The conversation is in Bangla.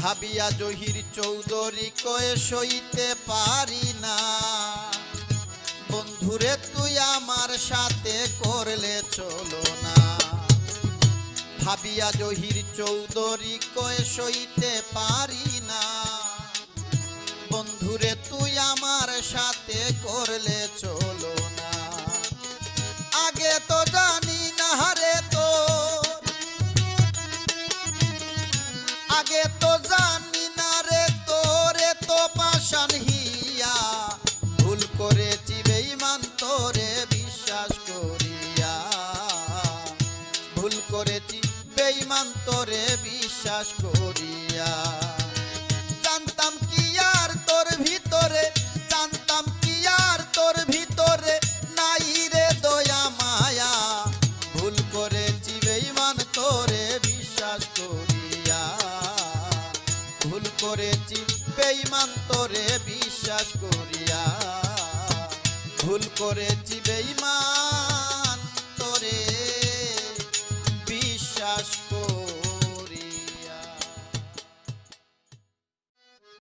ভাবিয়া জহির চৌধুরী কয়ে সইতে পারি না। বন্ধুরে তুই আমার সাথে করলে চলো না। ভাবিয়া জহির চৌধুরী কয়ে সইতে পারি না। বন্ধুরে তুই আমার সাথে করলে চলো না। আগে তো জানি না রে তো, আগে তো জানি না রে তোরে তো পাষাণ হিয়া। ভুল করেছি বেঈমান তোরে বিশ্বাস করিয়া। ভুল করেছি বেঈমান তোরে বিশ্বাস করিয়া। জানতাম কি আর তোর ভিতরে, জানতাম কি আর তোর ভিতরে নাই রে দয়া মায়া। ভুল করেছি বেঈমান তোরে বিশ্বাস করিয়া। ভুল করেছি বেঈমান তোরে বিশ্বাস করিয়া। ভুল করেছি বেঈমান।